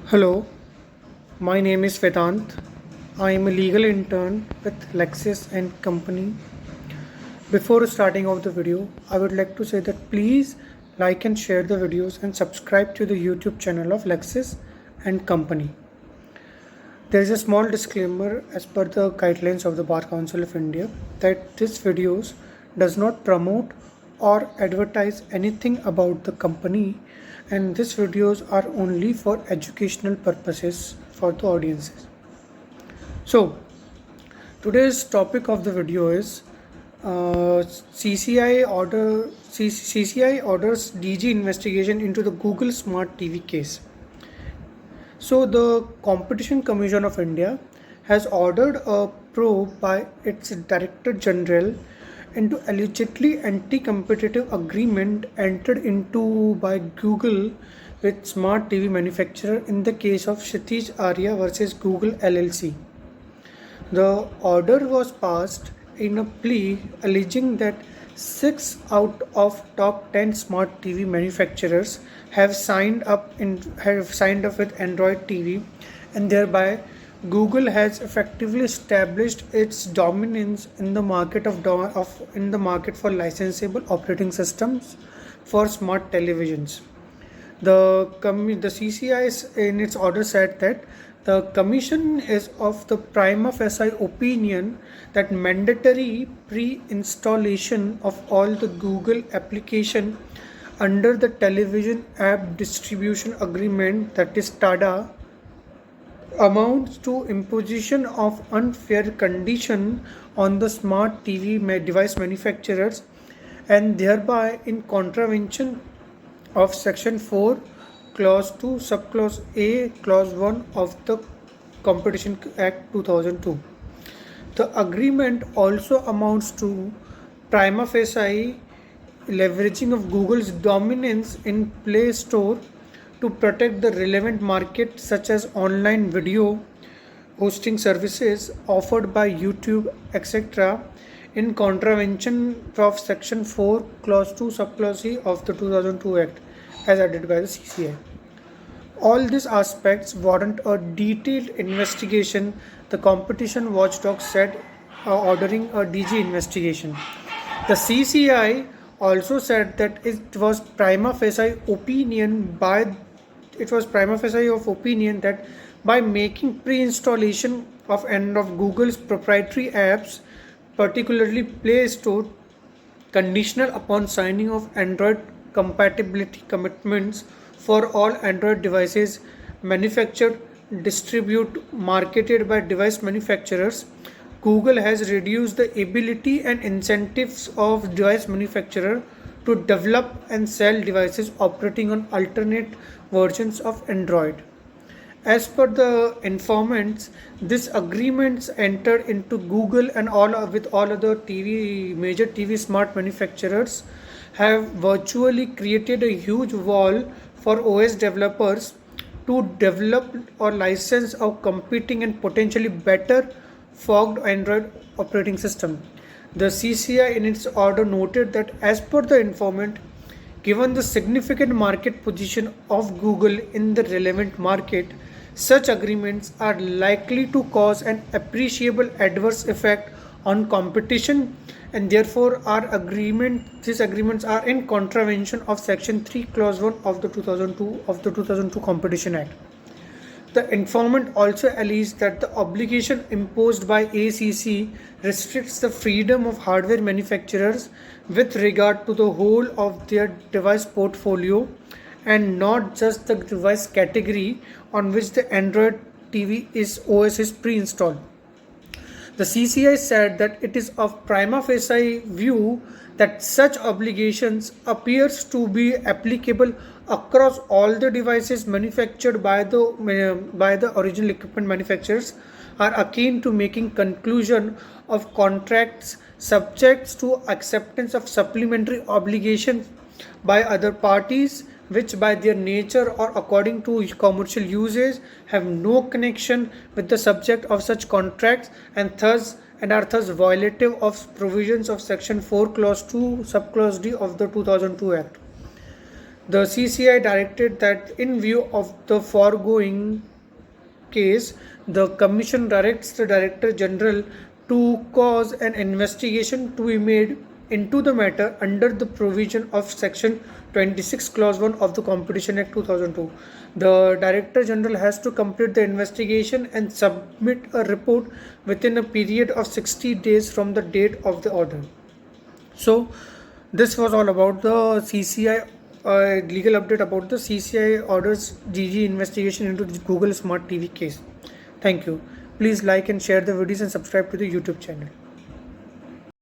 Hello, my name is Vedant. I am a legal intern with Lexis and Company. Before starting off the video, I would like to say that please like and share the videos and subscribe to the YouTube channel of Lexis and Company. There is a small disclaimer as per the guidelines of the Bar Council of India that this videos does not promote or advertise anything about the company, and these videos are only for educational purposes for the audiences. So today's topic of the video is CCI orders DG investigation into the Google Smart TV case. So the Competition Commission of India has ordered a probe by its Director General into allegedly anti-competitive agreement entered into by Google with smart TV manufacturer in the case of Kshitij Arya versus Google LLC. The order was passed in a plea alleging that 6 out of top 10 smart TV manufacturers have signed up with Android TV, and thereby Google has effectively established its dominance in the market for licensable operating systems for smart televisions. The CCI in its order said that the Commission is of the prima facie opinion that mandatory pre-installation of all the Google application under the Television App Distribution Agreement, that is TADA, amounts to imposition of unfair condition on the smart TV device manufacturers, and thereby in contravention of Section 4, Clause 2, Subclause A, Clause 1 of the Competition Act 2002. The agreement also amounts to prima facie leveraging of Google's dominance in Play Store to protect the relevant market such as online video hosting services offered by YouTube, etc., in contravention of Section 4, Clause 2, Subclause E of the 2002 Act, as added by the CCI. All these aspects warrant a detailed investigation, the competition watchdog said, ordering a DG investigation. The CCI also said that it was prima facie of opinion that by making pre-installation of Google's proprietary apps, particularly Play Store, conditional upon signing of Android compatibility commitments for all Android devices manufactured, distributed, marketed by device manufacturers, Google has reduced the ability and incentives of device manufacturer to develop and sell devices operating on alternate versions of Android. As per the informants, this agreements entered into Google and with all other major TV smart manufacturers have virtually created a huge wall for OS developers to develop or license a competing and potentially better fogged Android operating system. The CCI in its order noted that as per the informant, given the significant market position of Google in the relevant market, such agreements are likely to cause an appreciable adverse effect on competition, and therefore these agreements are in contravention of Section 3, Clause 1 of the 2002 Competition Act. The informant also alleged that the obligation imposed by ACC restricts the freedom of hardware manufacturers with regard to the whole of their device portfolio and not just the device category on which the Android TV OS is pre-installed. The CCI said that it is of prima facie view that such obligations appears to be applicable across all the devices manufactured by the original equipment manufacturers are akin to making conclusion of contracts subject to acceptance of supplementary obligations by other parties which by their nature or according to commercial usage have no connection with the subject of such contracts and are thus violative of provisions of Section 4, Clause 2, Subclause D of the 2002 Act. The CCI directed that in view of the foregoing case, the Commission directs the Director General to cause an investigation to be made into the matter under the provision of Section 26 Clause 1 of the Competition Act 2002. The Director General has to complete the investigation and submit a report within a period of 60 days from the date of the order. So, this was all about the CCI legal update about the CCI orders GG investigation into the Google Smart TV case. Thank you. Please like and share the videos and subscribe to the YouTube channel.